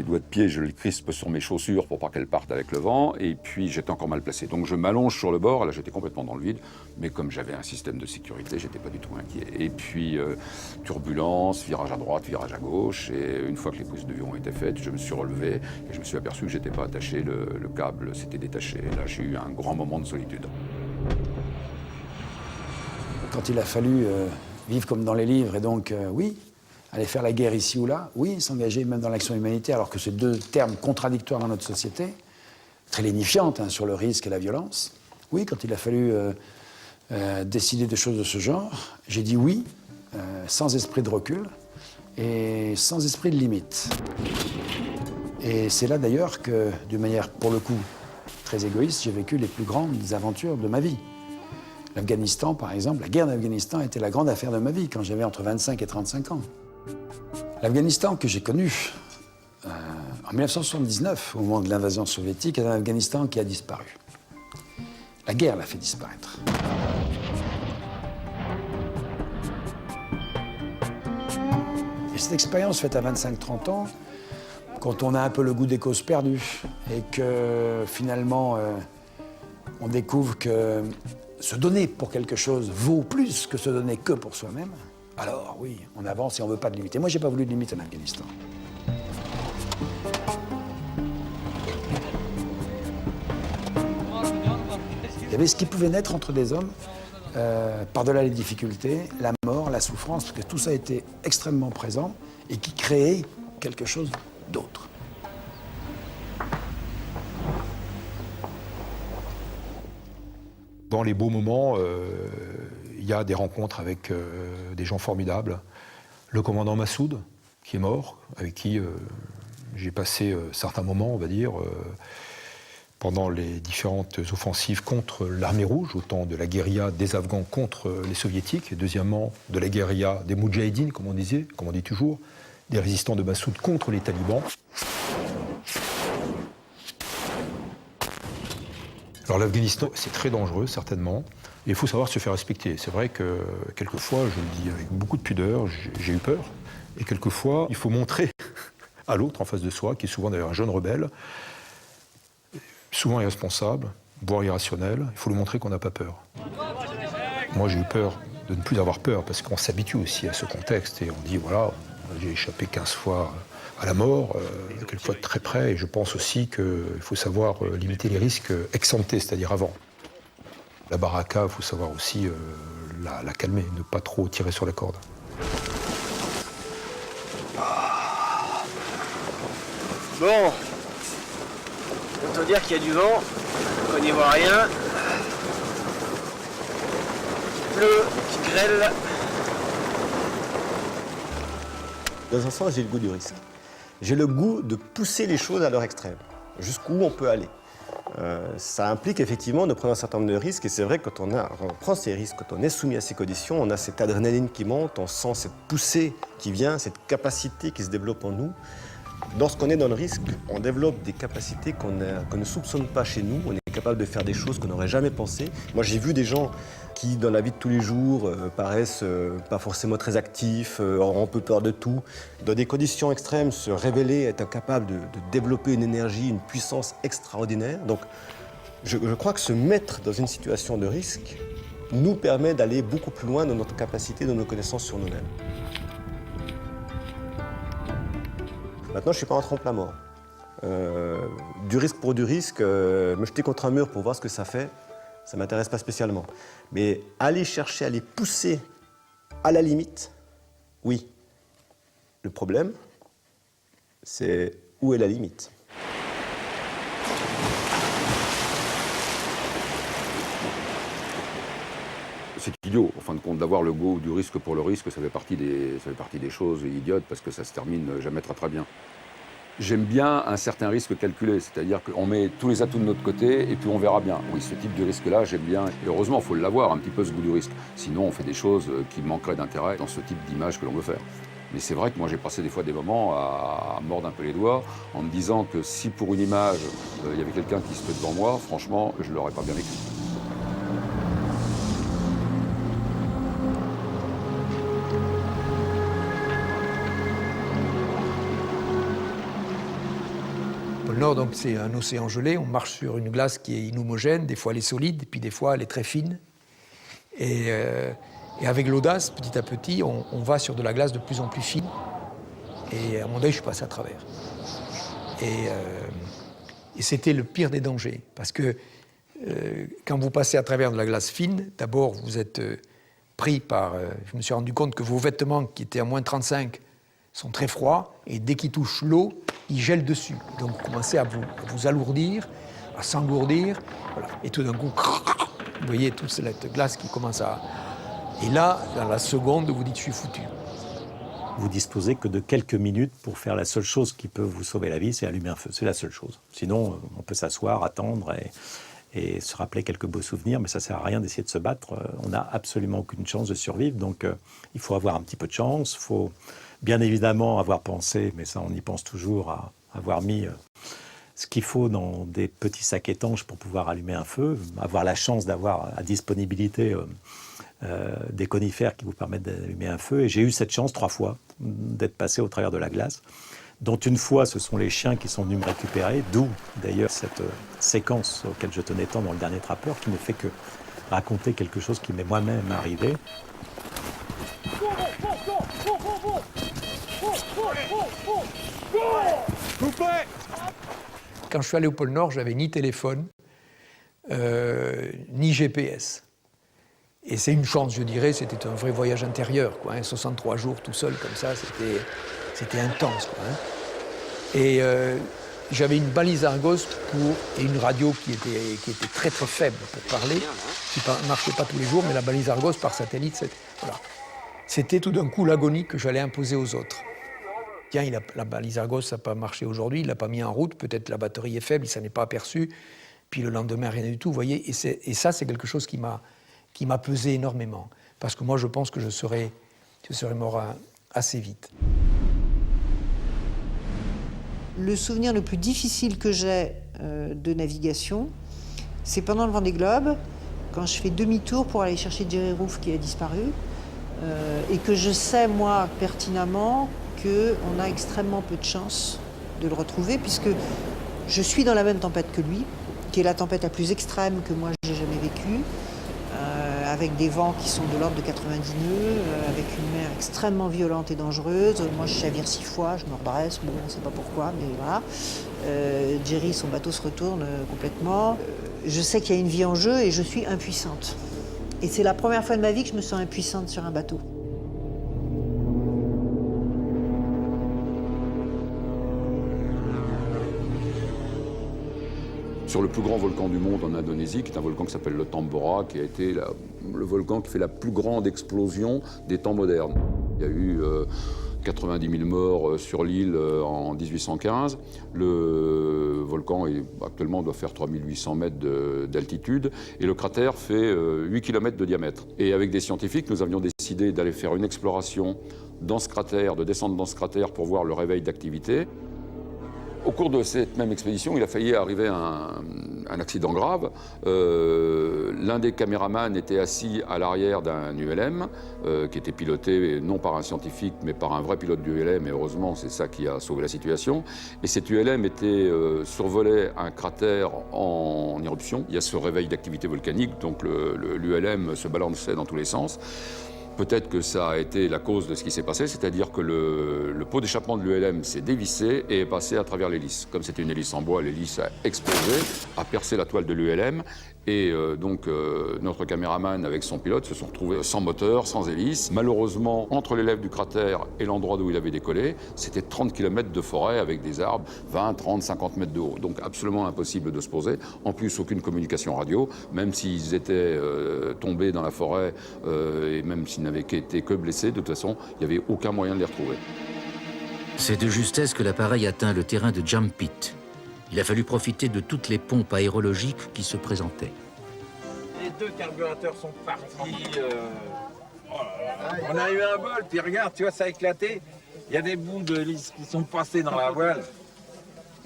doigts de pied, je les crispe sur mes chaussures pour pas qu'elles partent avec le vent, et puis j'étais encore mal placé. Donc je m'allonge sur le bord, là j'étais complètement dans le vide, mais comme j'avais un système de sécurité, j'étais pas du tout inquiet. Et puis turbulence, virage à droite, virage à gauche, et une fois que les pousses de l'avion étaient faites, je me suis relevé, et je me suis aperçu que j'étais pas attaché, le câble s'était détaché. Et là j'ai eu un grand moment de solitude. Quand il a fallu vivre comme dans les livres, et donc, oui, aller faire la guerre ici ou là, oui, s'engager même dans l'action humanitaire, alors que c'est deux termes contradictoires dans notre société, très lénifiantes sur le risque et la violence. Oui, quand il a fallu décider de choses de ce genre, j'ai dit oui, sans esprit de recul et sans esprit de limite. Et c'est là d'ailleurs que, d'une manière, pour le coup, très égoïste, j'ai vécu les plus grandes aventures de ma vie. L'Afghanistan, par exemple, la guerre d'Afghanistan était la grande affaire de ma vie quand j'avais entre 25 et 35 ans. L'Afghanistan que j'ai connu en 1979, au moment de l'invasion soviétique, est un Afghanistan qui a disparu. La guerre l'a fait disparaître. Et cette expérience faite à 25-30 ans, quand on a un peu le goût des causes perdues et que finalement on découvre que se donner pour quelque chose vaut plus que se donner que pour soi-même, alors oui, on avance et on ne veut pas de limite. Et moi, je n'ai pas voulu de limite en Afghanistan. Il y avait ce qui pouvait naître entre des hommes, par-delà les difficultés, la mort, la souffrance, parce que tout ça était extrêmement présent et qui créait quelque chose d'autre. Dans les beaux moments, il y a des rencontres avec des gens formidables. Le commandant Massoud, qui est mort, avec qui j'ai passé certains moments, on va dire, pendant les différentes offensives contre l'armée rouge, autant de la guérilla des Afghans contre les Soviétiques, et deuxièmement de la guérilla des Moudjahidines, comme on dit toujours, des résistants de Massoud contre les talibans. Alors l'Afghanistan, c'est très dangereux, certainement, et il faut savoir se faire respecter. C'est vrai que, quelquefois, je le dis avec beaucoup de pudeur, j'ai eu peur, et quelquefois, il faut montrer à l'autre en face de soi, qui est souvent d'ailleurs un jeune rebelle, souvent irresponsable, voire irrationnel, il faut lui montrer qu'on n'a pas peur. Moi, j'ai eu peur de ne plus avoir peur, parce qu'on s'habitue aussi à ce contexte, et on dit, voilà, j'ai échappé 15 fois à la mort, quelquefois de très près, et je pense aussi qu'il faut savoir limiter les risques ex ante, c'est-à-dire avant. La baraka, il faut savoir aussi la calmer, ne pas trop tirer sur la corde. Bon, autant dire qu'il y a du vent, qu'on n'y voit rien. Il pleut, qui grêle. Dans un sens, j'ai le goût du risque. J'ai le goût de pousser les choses à leur extrême, jusqu'où on peut aller. Ça implique effectivement de prendre un certain nombre de risques, et c'est vrai que quand on prend ces risques, quand on est soumis à ces conditions, on a cette adrénaline qui monte, on sent cette poussée qui vient, cette capacité qui se développe en nous. Lorsqu'on est dans le risque, on développe des capacités qu'on ne soupçonne pas chez nous, on est capable de faire des choses qu'on n'aurait jamais pensées. Moi, j'ai vu des gens qui, dans la vie de tous les jours, paraissent pas forcément très actifs, ont un peu peur de tout. Dans des conditions extrêmes, se révéler, être capable de développer une énergie, une puissance extraordinaire. Donc, je crois que se mettre dans une situation de risque nous permet d'aller beaucoup plus loin dans notre capacité, dans nos connaissances sur nous-mêmes. Maintenant, je ne suis pas en trompe la mort. Du risque pour du risque, me jeter contre un mur pour voir ce que ça fait, ça ne m'intéresse pas spécialement. Mais aller chercher, aller pousser à la limite, oui. Le problème, c'est où est la limite ? C'est idiot, en fin de compte, d'avoir le goût du risque pour le risque, ça fait partie des choses idiotes parce que ça se termine jamais très bien. J'aime bien un certain risque calculé, c'est-à-dire qu'on met tous les atouts de notre côté et puis on verra bien. Oui, ce type de risque-là, j'aime bien. Et heureusement, il faut l'avoir, un petit peu ce goût du risque. Sinon, on fait des choses qui manqueraient d'intérêt dans ce type d'image que l'on veut faire. Mais c'est vrai que moi, j'ai passé des fois des moments à mordre un peu les doigts en me disant que si pour une image, il y avait quelqu'un qui se fait devant moi, franchement, je ne l'aurais pas bien vécu. Le Nord, donc, c'est un océan gelé. On marche sur une glace qui est inhomogène. Des fois, elle est solide, puis des fois, elle est très fine. Et avec l'audace, petit à petit, on va sur de la glace de plus en plus fine. Et à un moment donné, je suis passé à travers. Et c'était le pire des dangers. Parce que quand vous passez à travers de la glace fine, d'abord, vous êtes pris par... je me suis rendu compte que vos vêtements, qui étaient à moins 35, sont très froids. Et dès qu'ils touchent l'eau, ils gèlent dessus. Donc, vous commencez à vous alourdir, à s'engourdir. Voilà. Et tout d'un coup, vous voyez toute cette glace qui commence à... Et là, dans la seconde, vous dites « je suis foutu ». Vous disposez que de quelques minutes pour faire la seule chose qui peut vous sauver la vie, c'est allumer un feu. C'est la seule chose. Sinon, on peut s'asseoir, attendre et se rappeler quelques beaux souvenirs, mais ça ne sert à rien d'essayer de se battre. On n'a absolument aucune chance de survivre. Donc, il faut avoir un petit peu de chance. Il faut bien évidemment avoir pensé, mais ça, on y pense toujours, à avoir mis ce qu'il faut dans des petits sacs étanches pour pouvoir allumer un feu, avoir la chance d'avoir à disponibilité des conifères qui vous permettent d'allumer un feu. Et j'ai eu cette chance 3 fois d'être passé au travers de la glace, dont une fois, ce sont les chiens qui sont venus me récupérer, d'où d'ailleurs cette séquence auquel je tenais tant dans le dernier Trappeur, qui ne fait que raconter quelque chose qui m'est moi-même arrivé. Quand je suis allé au pôle Nord, j'avais ni téléphone, ni GPS. Et c'est une chance, je dirais, c'était un vrai voyage intérieur, quoi, hein, 63 jours tout seul comme ça, c'était intense, quoi, hein. Et j'avais une balise Argos et une radio qui était très très faible pour parler, qui ne marchait pas tous les jours, mais la balise Argos par satellite, c'était tout d'un coup l'agonie que j'allais imposer aux autres. Tiens, la balise Argos n'a pas marché aujourd'hui, il ne l'a pas mis en route, peut-être la batterie est faible, il ne s'en est pas aperçu, puis le lendemain, rien du tout, vous voyez. Et ça, c'est quelque chose qui m'a pesé énormément. Parce que moi, je pense que je serais mort assez vite. Le souvenir le plus difficile que j'ai de navigation, c'est pendant le Vendée Globe, quand je fais demi-tour pour aller chercher Jerry Roof qui a disparu, et que je sais, moi, pertinemment, qu'on a extrêmement peu de chance de le retrouver, puisque je suis dans la même tempête que lui, qui est la tempête la plus extrême que moi j'ai jamais vécue, avec des vents qui sont de l'ordre de 90 nœuds, avec une mer extrêmement violente et dangereuse. Moi, je chavire 6 fois, je me redresse, bon, on ne sait pas pourquoi, mais voilà. Jerry, son bateau se retourne complètement. Je sais qu'il y a une vie en jeu et je suis impuissante. Et c'est la première fois de ma vie que je me sens impuissante sur un bateau. Sur le plus grand volcan du monde en Indonésie, qui est un volcan qui s'appelle le Tambora, qui a été le volcan qui fait la plus grande explosion des temps modernes. Il y a eu 90 000 morts sur l'île en 1815. Le volcan actuellement doit faire 3800 mètres d'altitude et le cratère fait 8 km de diamètre. Et avec des scientifiques, nous avions décidé d'aller faire une exploration dans ce cratère, de descendre dans ce cratère pour voir le réveil d'activité. Au cours de cette même expédition, il a failli arriver un accident grave. L'un des caméramans était assis à l'arrière d'un ULM qui était piloté non par un scientifique mais par un vrai pilote du ULM, et heureusement c'est ça qui a sauvé la situation. Et cet ULM survolait un cratère en éruption. Il y a ce réveil d'activité volcanique, donc l'ULM se balançait dans tous les sens. Peut-être que ça a été la cause de ce qui s'est passé, c'est-à-dire que le pot d'échappement de l'ULM s'est dévissé et est passé à travers l'hélice. Comme c'était une hélice en bois, l'hélice a explosé, a percé la toile de l'ULM. Et donc notre caméraman avec son pilote se sont retrouvés sans moteur, sans hélice. Malheureusement, entre l'élève du cratère et l'endroit d'où il avait décollé, c'était 30 km de forêt avec des arbres, 20, 30, 50 mètres de haut. Donc absolument impossible de se poser. En plus, aucune communication radio, même s'ils étaient tombés dans la forêt et même s'ils n'avaient été que blessés, de toute façon, il n'y avait aucun moyen de les retrouver. C'est de justesse que l'appareil atteint le terrain de Jampit. Il a fallu profiter de toutes les pompes aérologiques qui se présentaient. Les 2 carburateurs sont partis. On a eu un bol, puis regarde, tu vois, ça a éclaté. Il y a des bouts de lisse qui sont passés dans la voile.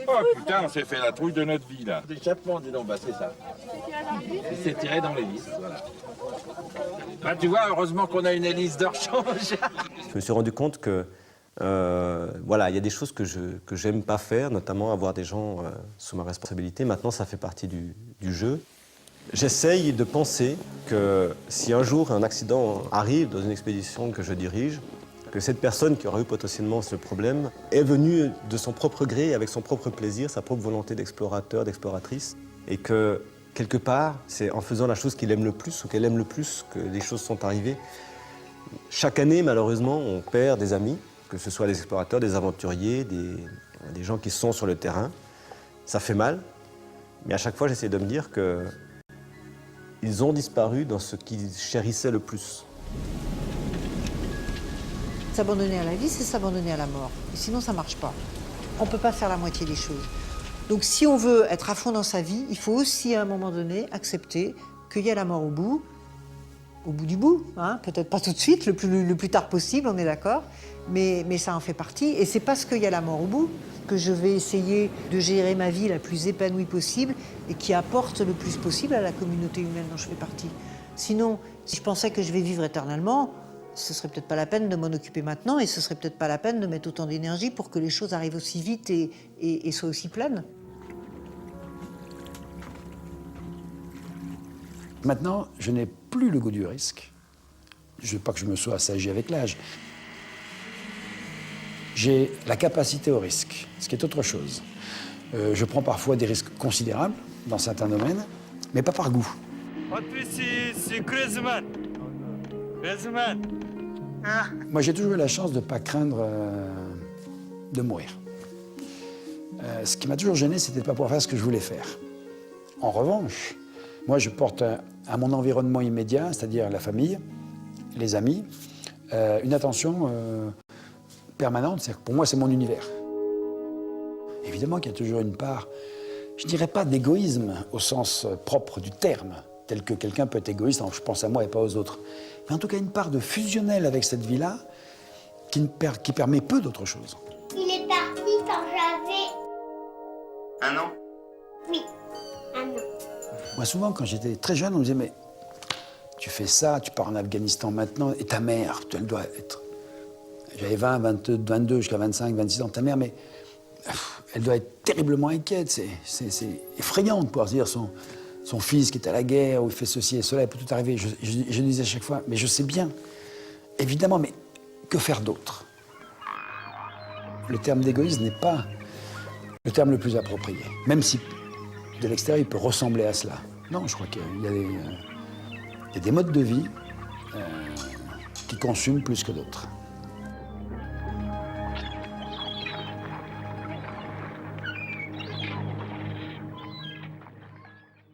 Oh putain, on s'est fait la trouille de notre vie là. D'échappement, dis donc, bah c'est ça. Il s'est tiré dans l'hélice, voilà. Bah tu vois, heureusement qu'on a une hélice de rechange. Je me suis rendu compte que voilà, il y a des choses que j'aime pas faire, notamment avoir des gens sous ma responsabilité. Maintenant, ça fait partie du jeu. J'essaye de penser que si un jour un accident arrive dans une expédition que je dirige, que cette personne qui aura eu potentiellement ce problème est venue de son propre gré, avec son propre plaisir, sa propre volonté d'explorateur, d'exploratrice, et que quelque part, c'est en faisant la chose qu'il aime le plus ou qu'elle aime le plus que les choses sont arrivées. Chaque année, malheureusement, on perd des amis, que ce soit des explorateurs, des aventuriers, des gens qui sont sur le terrain. Ça fait mal, mais à chaque fois, j'essaie de me dire qu'ils ont disparu dans ce qu'ils chérissaient le plus. S'abandonner à la vie, c'est s'abandonner à la mort. Et sinon, ça ne marche pas. On ne peut pas faire la moitié des choses. Donc si on veut être à fond dans sa vie, il faut aussi, à un moment donné, accepter qu'il y a la mort au bout du bout, hein, peut-être pas tout de suite, le plus tard possible, on est d'accord, mais ça en fait partie. Et c'est parce qu'il y a la mort au bout que je vais essayer de gérer ma vie la plus épanouie possible et qui apporte le plus possible à la communauté humaine dont je fais partie. Sinon, si je pensais que je vais vivre éternellement, ce serait peut-être pas la peine de m'en occuper maintenant et ce serait peut-être pas la peine de mettre autant d'énergie pour que les choses arrivent aussi vite et soient aussi pleines. Maintenant, je n'ai plus le goût du risque. Je ne veux pas que je me sois assagi avec l'âge. J'ai la capacité au risque, ce qui est autre chose. Je prends parfois des risques considérables dans certains domaines, mais pas par goût. Moi, j'ai toujours eu la chance de ne pas craindre de mourir. Ce qui m'a toujours gêné, c'était de ne pas pouvoir faire ce que je voulais faire. En revanche, moi, je porte à mon environnement immédiat, c'est-à-dire la famille, les amis, une attention permanente. C'est-à-dire que pour moi, c'est mon univers. Évidemment qu'il y a toujours une part, je ne dirais pas d'égoïsme au sens propre du terme, tel que quelqu'un peut être égoïste, je pense à moi et pas aux autres. Mais en tout cas, une part de fusionnel avec cette vie-là qui permet peu d'autre chose. Il est parti quand j'avais 1 an? Oui, 1 an. Moi, souvent, quand j'étais très jeune, on me disait, mais tu fais ça, tu pars en Afghanistan maintenant, et ta mère, elle doit être... J'avais 20, 22, jusqu'à 25, 26 ans, ta mère, mais elle doit être terriblement inquiète. C'est effrayant de pouvoir se dire son fils qui est à la guerre, ou il fait ceci et cela, il peut tout arriver. Je disais à chaque fois, mais je sais bien, évidemment, mais que faire d'autre? Le terme d'égoïsme n'est pas le terme le plus approprié, même si de l'extérieur, il peut ressembler à cela. Non, je crois qu'il y a des modes de vie qui consument plus que d'autres.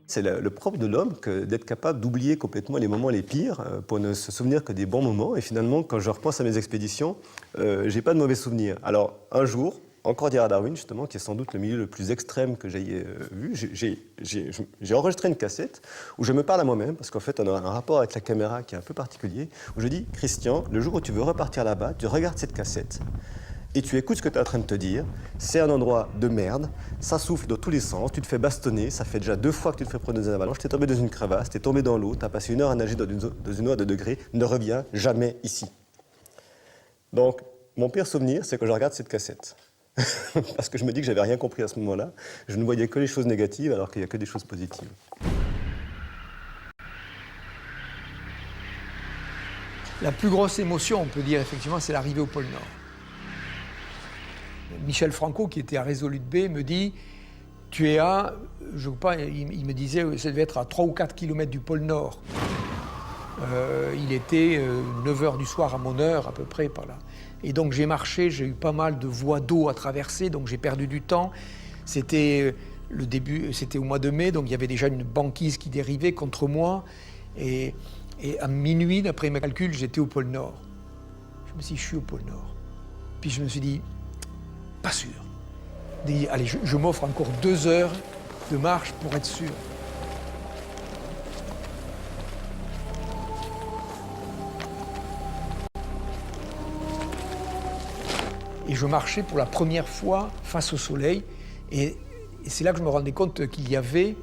C'est le propre de l'homme d'être capable d'oublier complètement les moments les pires pour ne se souvenir que des bons moments. Et finalement, quand je repense à mes expéditions, j'ai pas de mauvais souvenirs. Alors, un jour, en Cordillère Darwin, justement, qui est sans doute le milieu le plus extrême que j'aie vu, j'ai enregistré une cassette où je me parle à moi-même, parce qu'en fait, on a un rapport avec la caméra qui est un peu particulier, où je dis, Christian, le jour où tu veux repartir là-bas, tu regardes cette cassette, et tu écoutes ce que tu es en train de te dire, c'est un endroit de merde, ça souffle dans tous les sens, tu te fais bastonner, ça fait déjà 2 fois que tu te fais prendre dans une avalanche, tu es tombé dans une crevasse, tu es tombé dans l'eau, tu as passé 1 heure à nager dans une eau à 2 degrés, ne reviens jamais ici. Donc, mon pire souvenir, c'est que je regarde cette cassette. Parce que je me dis que j'avais rien compris à ce moment-là, je ne voyais que les choses négatives alors qu'il n'y a que des choses positives. La plus grosse émotion, on peut dire effectivement, c'est l'arrivée au pôle Nord. Michel Franco, qui était à Resolute Bay, me dit, tu es à, je sais pas, il me disait, ça devait être à 3 ou 4 kilomètres du pôle Nord. Il était 9h du soir à mon heure, à peu près, par là. Et donc j'ai marché, j'ai eu pas mal de voies d'eau à traverser, donc j'ai perdu du temps. C'était le début, c'était au mois de mai, donc il y avait déjà une banquise qui dérivait contre moi. Et à minuit, d'après mes calculs, j'étais au pôle Nord. Je me suis dit, je suis au pôle Nord. Puis je me suis dit, pas sûr. Dit, allez, je m'offre encore 2 heures de marche pour être sûr. Et je marchais pour la première fois face au soleil. Et c'est là que je me rendais compte qu'il y avait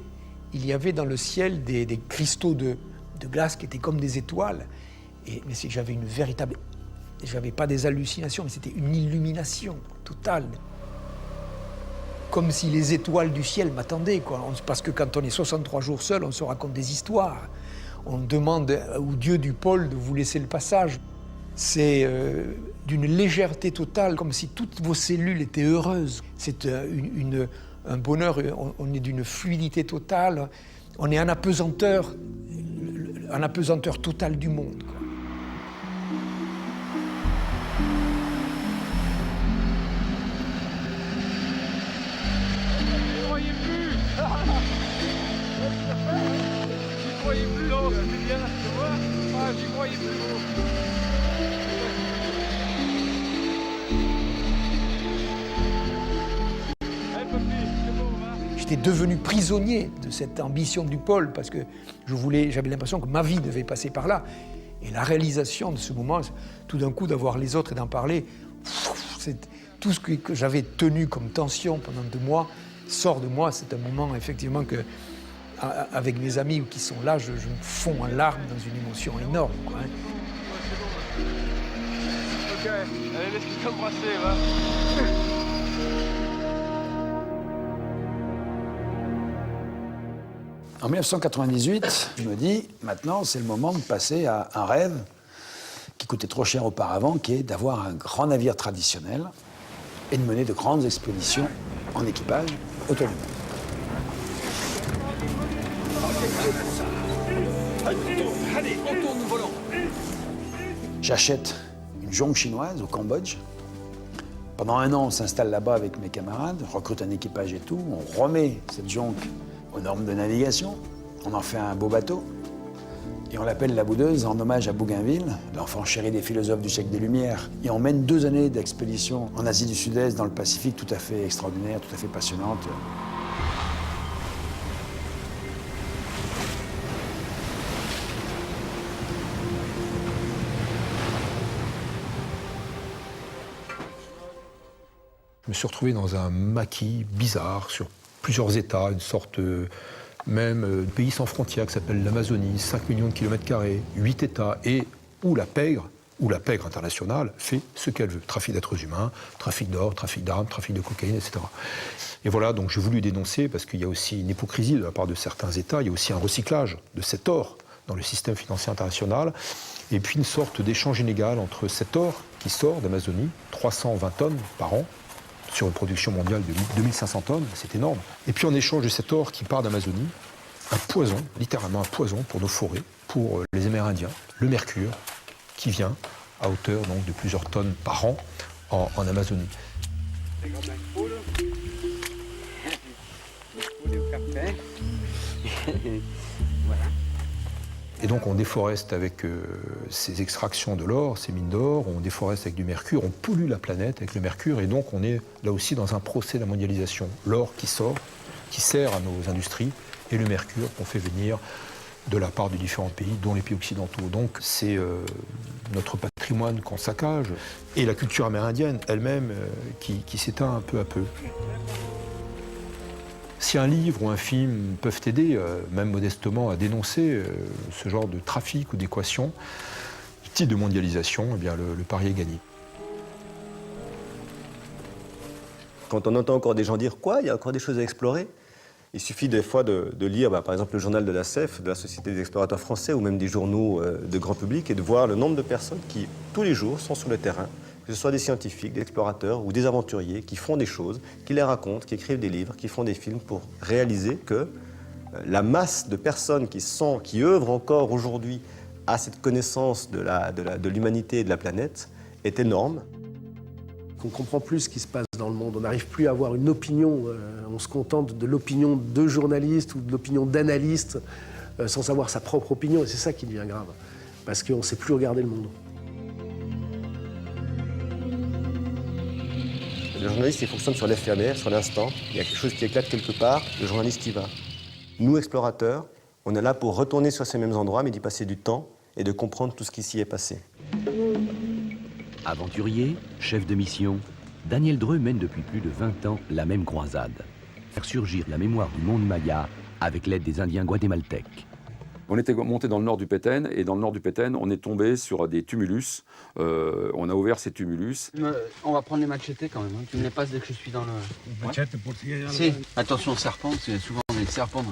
dans le ciel des cristaux de glace qui étaient comme des étoiles. Mais j'avais une véritable... J'avais pas des hallucinations, mais c'était une illumination totale. Comme si les étoiles du ciel m'attendaient, quoi. Parce que quand on est 63 jours seul, on se raconte des histoires. On demande au Dieu du pôle de vous laisser le passage. C'est d'une légèreté totale, comme si toutes vos cellules étaient heureuses. C'est un bonheur, on est d'une fluidité totale. On est un apesanteur total du monde, quoi. J'y croyais plus, non, c'est bien, tu vois. Ah, j'y croyais plus. J'étais devenu prisonnier de cette ambition du pôle parce que j'avais l'impression que ma vie devait passer par là. Et la réalisation de ce moment, tout d'un coup, d'avoir les autres et d'en parler, tout ce que j'avais tenu comme tension pendant 2 mois sort de moi. C'est un moment, effectivement, que, avec mes amis qui sont là, je me fonds en larmes dans une émotion énorme, quoi, hein. Ok, allez, laisse-moi t'embrasser, va. En 1998, je me dis, maintenant, c'est le moment de passer à un rêve qui coûtait trop cher auparavant, qui est d'avoir un grand navire traditionnel et de mener de grandes expéditions en équipage autonome. Allez, on tourne, volant. J'achète une jonque chinoise au Cambodge. Pendant 1 an, on s'installe là-bas avec mes camarades, on recrute un équipage et tout, on remet cette jonque aux normes de navigation, on en fait un beau bateau, et on l'appelle la Boudeuse en hommage à Bougainville, l'enfant chéri des philosophes du siècle des Lumières. Et on mène 2 années d'expédition en Asie du Sud-Est, dans le Pacifique, tout à fait extraordinaire, tout à fait passionnante. Je me suis retrouvé dans un maquis bizarre sur plusieurs États, une sorte même de pays sans frontières qui s'appelle l'Amazonie, 5 millions de kilomètres carrés, 8 États, et où la pègre internationale fait ce qu'elle veut. Trafic d'êtres humains, trafic d'or, trafic d'armes, trafic de cocaïne, etc. Et voilà, donc j'ai voulu dénoncer, parce qu'il y a aussi une hypocrisie de la part de certains États, il y a aussi un recyclage de cet or dans le système financier international, et puis une sorte d'échange inégal entre cet or qui sort d'Amazonie, 320 tonnes par an, sur une production mondiale de 2500 tonnes, c'est énorme. Et puis en échange de cet or qui part d'Amazonie, un poison, littéralement un poison pour nos forêts, pour les Amérindiens, le mercure, qui vient à hauteur donc, de plusieurs tonnes par an en Amazonie. Et donc on déforeste avec ces extractions de l'or, ces mines d'or, on déforeste avec du mercure, on pollue la planète avec le mercure, et donc on est là aussi dans un procès de la mondialisation. L'or qui sort, qui sert à nos industries, et le mercure qu'on fait venir de la part de différents pays, dont les pays occidentaux. Donc c'est notre patrimoine qu'on saccage, et la culture amérindienne elle-même qui s'éteint peu à peu. Si un livre ou un film peuvent t'aider, même modestement, à dénoncer ce genre de trafic ou d'équation, type de mondialisation, eh bien le pari est gagné. Quand on entend encore des gens dire « quoi, il y a encore des choses à explorer », il suffit des fois de lire par exemple le journal de la CEF, de la Société des explorateurs français, ou même des journaux de grand public, et de voir le nombre de personnes qui, tous les jours, sont sur le terrain, que ce soit des scientifiques, des explorateurs ou des aventuriers qui font des choses, qui les racontent, qui écrivent des livres, qui font des films pour réaliser que la masse de personnes qui œuvrent encore aujourd'hui à cette connaissance de l'humanité et de la planète est énorme. On ne comprend plus ce qui se passe dans le monde. On n'arrive plus à avoir une opinion. On se contente de l'opinion de journalistes ou de l'opinion d'analystes sans savoir sa propre opinion. Et c'est ça qui devient grave. Parce qu'on ne sait plus regarder le monde. Le journaliste, il fonctionne sur l'éphémère, sur l'instant. Il y a quelque chose qui éclate quelque part, le journaliste y va. Nous, explorateurs, on est là pour retourner sur ces mêmes endroits, mais d'y passer du temps et de comprendre tout ce qui s'y est passé. Aventurier, chef de mission, Daniel Dreux mène depuis plus de 20 ans la même croisade. Faire surgir la mémoire du monde maya avec l'aide des Indiens guatémaltèques. On était monté dans le nord du Petén, et dans le nord du Petén, on est tombé sur des tumulus. On a ouvert ces tumulus. On va prendre les machetés quand même. Hein. Tu me les passes dès que je suis dans le... Machette pour tirer. Si, attention aux serpents, parce qu'il y a souvent des serpents.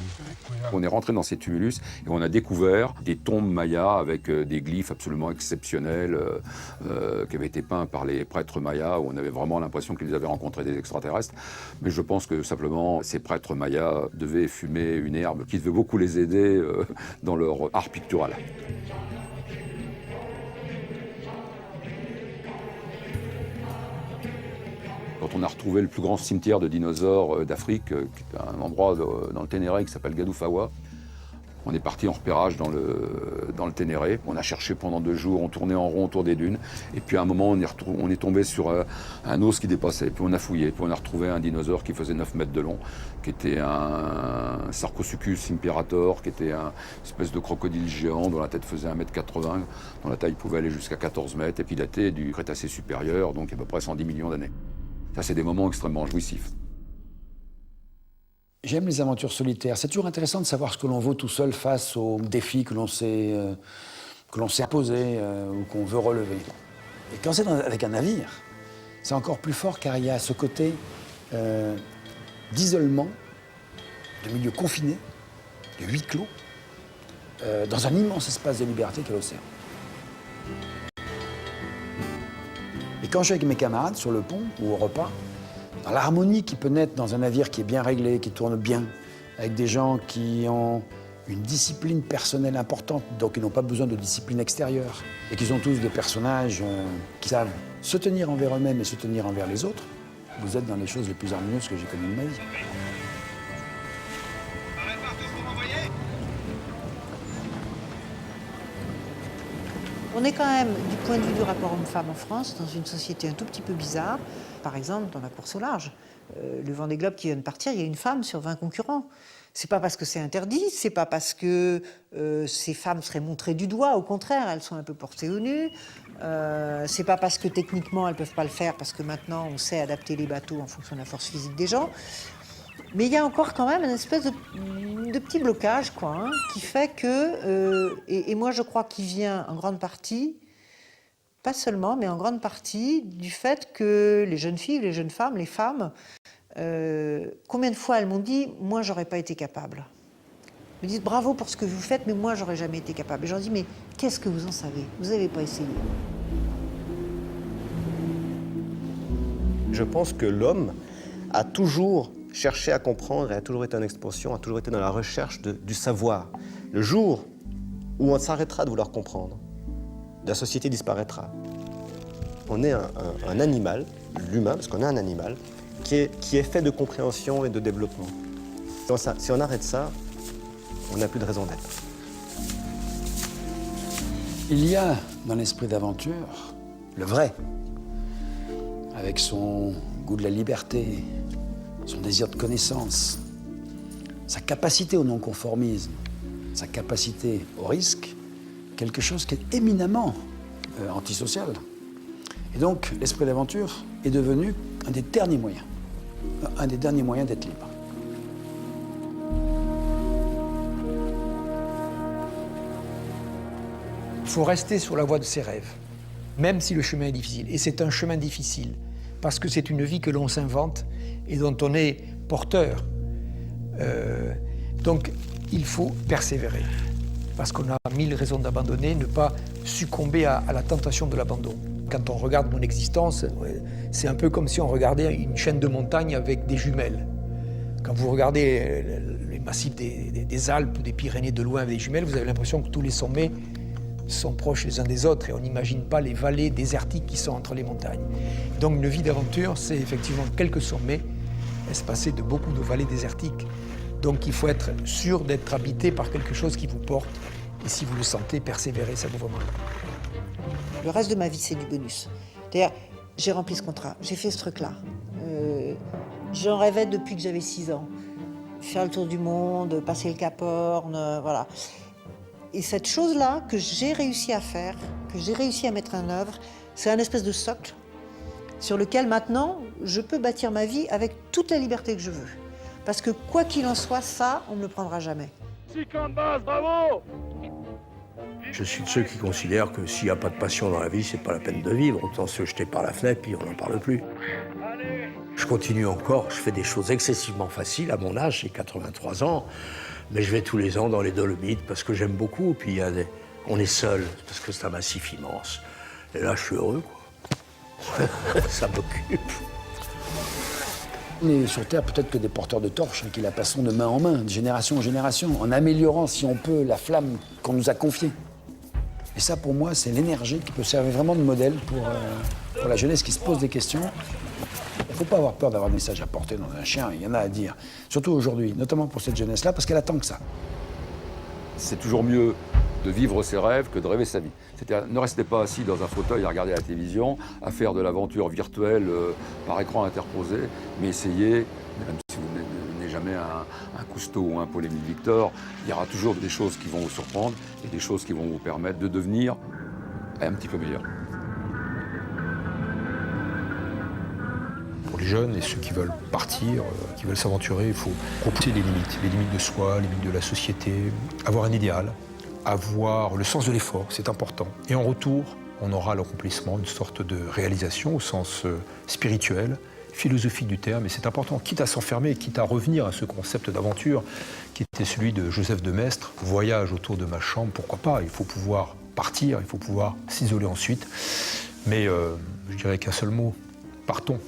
On est rentré dans ces tumulus et on a découvert des tombes mayas avec des glyphes absolument exceptionnels qui avaient été peints par les prêtres mayas, où on avait vraiment l'impression qu'ils avaient rencontré des extraterrestres. Mais je pense que simplement ces prêtres mayas devaient fumer une herbe qui devait beaucoup les aider dans leur art pictural. Quand on a retrouvé le plus grand cimetière de dinosaures d'Afrique, qui est un endroit dans le Ténéré qui s'appelle Gadoufawa, on est parti en repérage dans le Ténéré. On a cherché pendant 2 jours, on tournait en rond autour des dunes. Et puis à un moment, on est tombé sur un os qui dépassait. Puis on a fouillé. Puis on a retrouvé un dinosaure qui faisait 9 mètres de long, qui était un Sarcosuchus imperator, qui était une espèce de crocodile géant dont la tête faisait 1,80 m, dont la taille pouvait aller jusqu'à 14 mètres, et puis daté du Crétacé supérieur, donc à peu près 110 millions d'années. Ça, c'est des moments extrêmement jouissifs. J'aime les aventures solitaires. C'est toujours intéressant de savoir ce que l'on vaut tout seul face aux défis que l'on s'est imposés ou qu'on veut relever. Et quand c'est avec un navire, c'est encore plus fort car il y a ce côté d'isolement, de milieu confiné, de huis clos, dans un immense espace de liberté qu'est l'océan. Et quand je suis avec mes camarades sur le pont ou au repas, dans l'harmonie qui peut naître dans un navire qui est bien réglé, qui tourne bien, avec des gens qui ont une discipline personnelle importante, donc ils n'ont pas besoin de discipline extérieure, et qui sont tous des personnages qui savent se tenir envers eux-mêmes et se tenir envers les autres, vous êtes dans les choses les plus harmonieuses que j'ai connues de ma vie. On est quand même, du point de vue du rapport homme-femme en France, dans une société un tout petit peu bizarre. Par exemple, dans la course au large, le Vendée Globe qui vient de partir, il y a une femme sur 20 concurrents. C'est pas parce que c'est interdit, c'est pas parce que ces femmes seraient montrées du doigt, au contraire, elles sont un peu portées au nu. C'est pas parce que techniquement elles peuvent pas le faire, parce que maintenant on sait adapter les bateaux en fonction de la force physique des gens. Mais il y a encore quand même une espèce de petit blocage, quoi, hein, qui fait que, et moi je crois qu'il vient en grande partie, pas seulement, mais en grande partie, du fait que les jeunes filles, les jeunes femmes, les femmes, combien de fois elles m'ont dit « moi j'aurais pas été capable ». Elles me disent « bravo pour ce que vous faites, mais moi j'aurais jamais été capable ». Et j'en dis « mais qu'est-ce que vous en savez? Vous n'avez pas essayé ». Je pense que l'homme a toujours cherché à comprendre et a toujours été en expansion, a toujours été dans la recherche du savoir. Le jour où on s'arrêtera de vouloir comprendre, la société disparaîtra. On est un animal, l'humain, parce qu'on est un animal, qui est fait de compréhension et de développement. Si on arrête ça, on n'a plus de raison d'être. Il y a dans l'esprit d'aventure le vrai, avec son goût de la liberté, son désir de connaissance, sa capacité au non-conformisme, sa capacité au risque, quelque chose qui est éminemment antisocial. Et donc, l'esprit d'aventure est devenu un des derniers moyens d'être libre. Il faut rester sur la voie de ses rêves, même si le chemin est difficile. Et c'est un chemin difficile, parce que c'est une vie que l'on s'invente et dont on est porteur. Donc, il faut persévérer, parce qu'on a 1000 raisons d'abandonner, ne pas succomber à la tentation de l'abandon. Quand on regarde mon existence, c'est un peu comme si on regardait une chaîne de montagnes avec des jumelles. Quand vous regardez les massifs des Alpes ou des Pyrénées de loin avec des jumelles, vous avez l'impression que tous les sommets sont proches les uns des autres et on n'imagine pas les vallées désertiques qui sont entre les montagnes. Donc une vie d'aventure, c'est effectivement quelques sommets espacés de beaucoup de vallées désertiques. Donc il faut être sûr d'être habité par quelque chose qui vous porte et si vous le sentez, persévérer, ça vaut vraiment. Le reste de ma vie, c'est du bonus. C'est-à-dire, j'ai rempli ce contrat, j'ai fait ce truc-là. J'en rêvais depuis que j'avais 6 ans. Faire le tour du monde, passer le Cap Horn, voilà. Et cette chose-là que j'ai réussi à faire, que j'ai réussi à mettre en œuvre, c'est un espèce de socle sur lequel maintenant, je peux bâtir ma vie avec toute la liberté que je veux. Parce que quoi qu'il en soit, ça, on ne me le prendra jamais. 50 bases, bravo! Je suis de ceux qui considèrent que s'il n'y a pas de passion dans la vie, c'est pas la peine de vivre. Autant se jeter par la fenêtre, puis on n'en parle plus. Je continue encore, je fais des choses excessivement faciles. À mon âge, j'ai 83 ans, mais je vais tous les ans dans les Dolomites parce que j'aime beaucoup. Puis on est seul, parce que c'est un massif immense. Et là, je suis heureux, quoi. Ça m'occupe. On est sur Terre peut-être que des porteurs de torches qui la passons de main en main, de génération en génération, en améliorant, si on peut, la flamme qu'on nous a confiée. Et ça, pour moi, c'est l'énergie qui peut servir vraiment de modèle pour la jeunesse qui se pose des questions. Il ne faut pas avoir peur d'avoir un message à porter dans un chien, il y en a à dire. Surtout aujourd'hui, notamment pour cette jeunesse-là, parce qu'elle attend que ça. C'est toujours mieux de vivre ses rêves que de rêver sa vie. C'est-à-dire, ne restez pas assis dans un fauteuil à regarder la télévision, à faire de l'aventure virtuelle par écran interposé, mais essayez, même si vous n'êtes jamais un Cousteau ou un Paul-Émile Victor, il y aura toujours des choses qui vont vous surprendre et des choses qui vont vous permettre de devenir un petit peu meilleur. Pour les jeunes et ceux qui veulent partir, qui veulent s'aventurer, il faut repousser les limites de soi, les limites de la société, avoir un idéal, avoir le sens de l'effort, c'est important. Et en retour, on aura l'accomplissement, une sorte de réalisation au sens spirituel, philosophique du terme, et c'est important, quitte à s'enfermer, quitte à revenir à ce concept d'aventure qui était celui de Joseph de Maistre, voyage autour de ma chambre, pourquoi pas, il faut pouvoir partir, il faut pouvoir s'isoler ensuite, mais je dirais qu'un seul mot, partons.